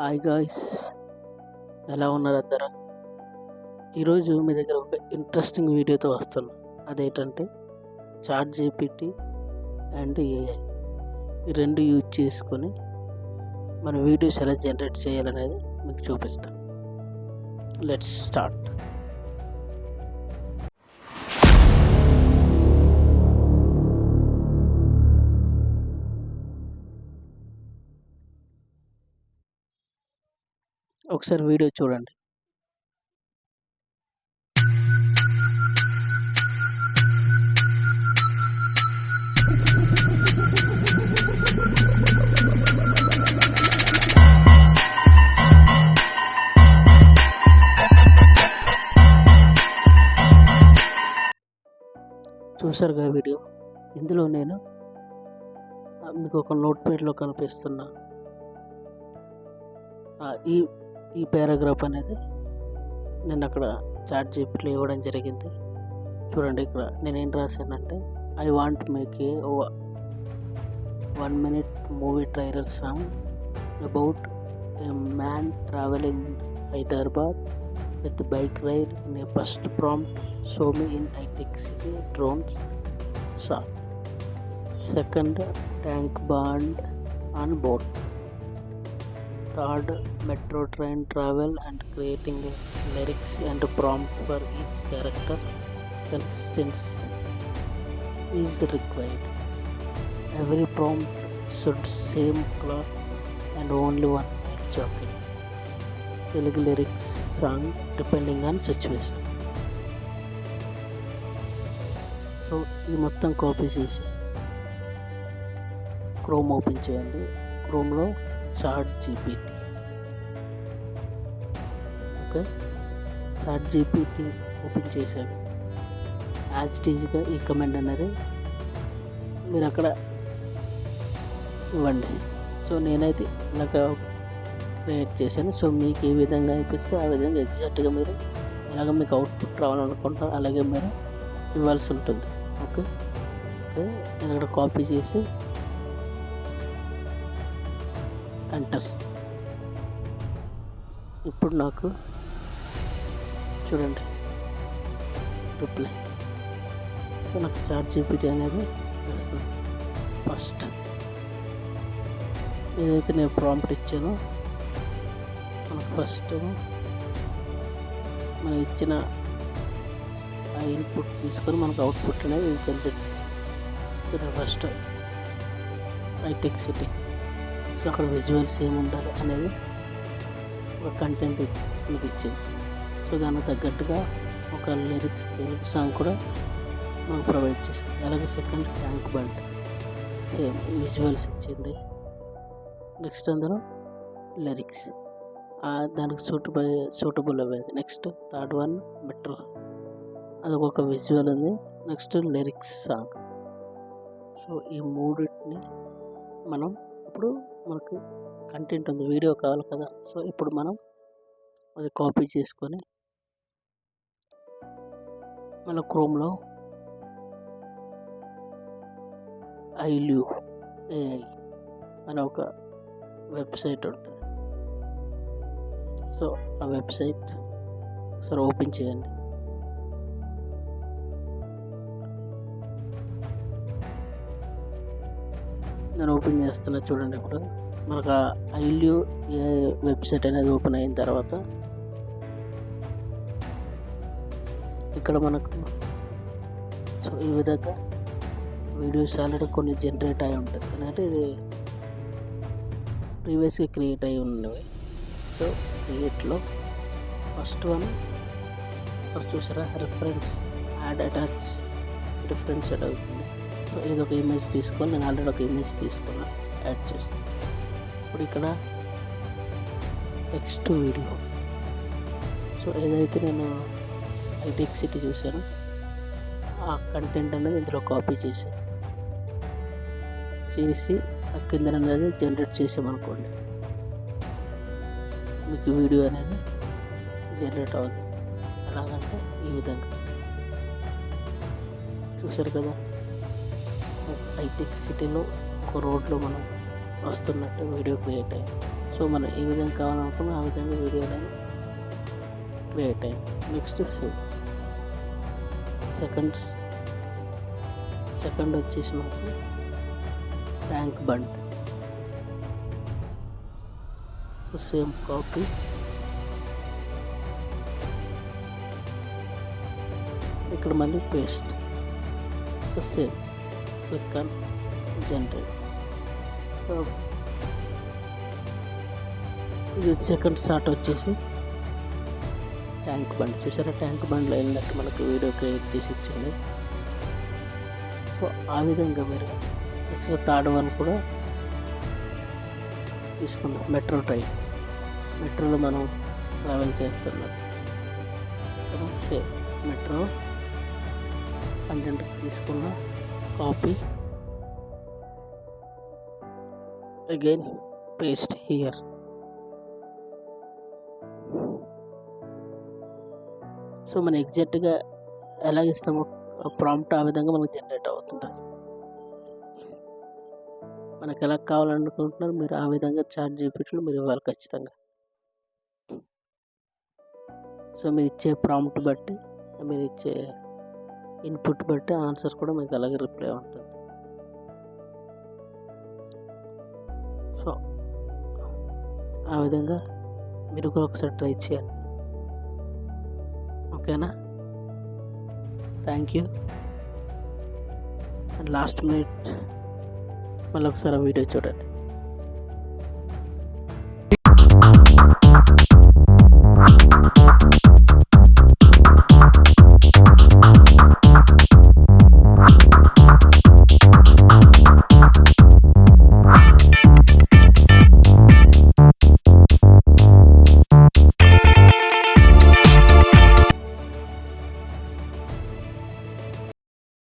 Hi guys, ఎలా ఉన్నారు అందరూ? ఈరోజు మీ దగ్గర ఒక ఇంట్రెస్టింగ్ వీడియోతో వస్తాను. అదేంటంటే చాట్ జీపీటీ అండ్ ఏఐ ఈ రెండు యూజ్ చేసుకొని మన వీడియోస్ ఎలా జనరేట్ చేయాలనేది మీకు చూపిస్తాను. Let's start. ఒకసారి వీడియో చూడండి. చూసారుగా వీడియో. ఇందులో నేను మీకు ఒక నోట్ ప్యాడ్లో కనిపిస్తున్న ఈ పారాగ్రాఫ్ అనేది నేను అక్కడ చాట్ జీపీటీలో ఇవ్వడం జరిగింది. చూడండి, ఇక్కడ నేను ఏం రాశానంటే, I want make a 1 minute movie trailer song about a man travelling Hyderabad with bike ride in a first prompt show me in Hitec City drones song. Second, Tank Bund on boat. Third, metro train travel and creating lyrics and prompt for each character. Consistency is required. Every prompt should same cloth and only one male jockey. Telugu lyrics song depending on situation. So ఇది మొత్తం copy చేసి Chrome open చేయండి. క్రోమ్లో ChatGPT, okay, ChatGPT open చేశాను. As టీజ్గా ఈ comment అనేది మీరు అక్కడ ఇవ్వండి. సో నేనైతే ఇలాగ క్రియేట్ చేశాను. సో మీకు ఏ విధంగా అనిపిస్తే ఆ విధంగా ఎగ్జాక్ట్గా మీరు ఎలాగ మీకు అవుట్పుట్ రావాలనుకుంటారో అలాగే మీరు ఇవ్వాల్సి ఉంటుంది. ఓకే ఓకే నేను అక్కడ కాపీ చేసి ఎంటర్. ఇప్పుడు నాకు చూడండి రిప్లై. సో నాకు చాట్ జీపీటీ అనేది వస్తుంది. ఫస్ట్ ఏదైతే నేను ప్రాంప్ట్ ఇచ్చానో మనకు ఫస్ట్ మనం ఇచ్చిన ఆ ఇన్పుట్ తీసుకొని మనకు అవుట్పుట్ అనేది జనరేట్ చేస్తాం. ఫస్ట్ హైటెక్ సిటీ. సో అక్కడ విజువల్స్ ఏమి ఉండాలి అనేది ఒక కంటెంట్ మీకు ఇచ్చింది. సో దానికి తగ్గట్టుగా ఒక లిరిక్ సాంగ్ కూడా మాకు ప్రొవైడ్ చేసింది. అలాగే second, Tank Bund, same visuals ఇచ్చింది. నెక్స్ట్ అందులో లిరిక్స్ దానికి సూటబుల్ అవ్వేది. నెక్స్ట్ థర్డ్ వన్, మెట్రో, అదొక విజువల్ ఉంది. Next lyrics song. సో ఈ మూడింటిని మనం ఇప్పుడు మనకు కంటెంట్ ఉంది, వీడియో కావాలి కదా. సో ఇప్పుడు మనం అది కాపీ చేసుకొని మన క్రోమ్లో ఐల్యూ ఏఐ అనే ఒక వెబ్సైట్ ఉంటుంది. సో ఆ వెబ్సైట్ ఒకసారి ఓపెన్ చేయండి. నేను ఓపెన్ చేస్తున్నా చూడండి. ఇప్పుడు మనకు ఆ ఐల్యూ ఏ వెబ్సైట్ అనేది ఓపెన్ అయిన తర్వాత ఇక్కడ మనకు సో ఈ విధంగా వీడియోస్ ఆల్రెడీ కొన్ని జనరేట్ అయి ఉంటాయి. ఎందుకంటే ఇది ప్రీవియస్గా క్రియేట్ అయి ఉన్నవి. సో క్రియేట్లో ఫస్ట్ వన్ ఇక్కడ చూసారా, reference add attach reference add అవుతుంది. సో ఏదో ఒక ఇమేజ్ తీసుకొని నేను ఆల్రెడీ ఒక ఇమేజ్ తీసుకున్నా, యాడ్ చేస్తాను. ఇప్పుడు ఇక్కడ టెక్స్ట్ వీడియో. సో ఏదైతే నేను హైటెక్ సిటీ చూసాను ఆ కంటెంట్ అనేది ఇందులో కాపీ చేసి ఆ కింద అనేది జనరేట్ చేసామనుకోండి, మీకు వీడియో అనేది జనరేట్ అవుతుంది. ఎలాగంటే ఈ విధంగా చూసారు కదా. హైటెక్ సిటీలో ఒక రోడ్లో మనం వస్తున్నట్టు వీడియో క్రియేట్ అయ్యింది. సో మనం ఏ విధంగా కావాలనుకున్నా ఆ విధంగా వీడియో అనేది క్రియేట్ అయింది. నెక్స్ట్ సెకండ్ వచ్చేసి మనకి Tank Bund. So same copy, ఇక్కడ మళ్ళీ paste. So same click on generate. So ఇది సెకండ్ షాట్ వచ్చేసి ట్యాంక్ బండ్. చూసారా, ట్యాంక్ బండ్లో వెళ్ళినట్టు మనకు వీడియో క్రియేట్ చేసి ఇచ్చింది. సో ఆ విధంగా మీరు నెక్స్ట్ థర్డ్ వన్ కూడా తీసుకుందాం. Metro train. మెట్రోలో మనం ట్రావెల్ చేస్తున్నాం. సేమ్ మెట్రో కంటెంట్ తీసుకున్న copy, again paste here. So మనం ఎగ్జాక్ట్గా ఎలాగ ఇస్తామో ప్రాంప్ట్ ఆ విధంగా మనకు జనరేట్ అవుతుంది. మనకు ఎలా కావాలనుకుంటున్నారు మీరు ఆ విధంగా ChatGPTలో మీరు ఇవ్వాలి ఖచ్చితంగా. సో మీరు ఇచ్చే ప్రాంప్ట్ బట్టి, మీరు ఇచ్చే ఇన్పుట్ బట్టి ఆన్సర్ కూడా మీకు అలాగే రిప్లై ఉంటుంది. సో ఆ విధంగా మీరు కూడా ఒకసారి ట్రై చేయండి. ఓకేనా? Thank you. And last minute మళ్ళీ ఒకసారి వీడియో చూడండి.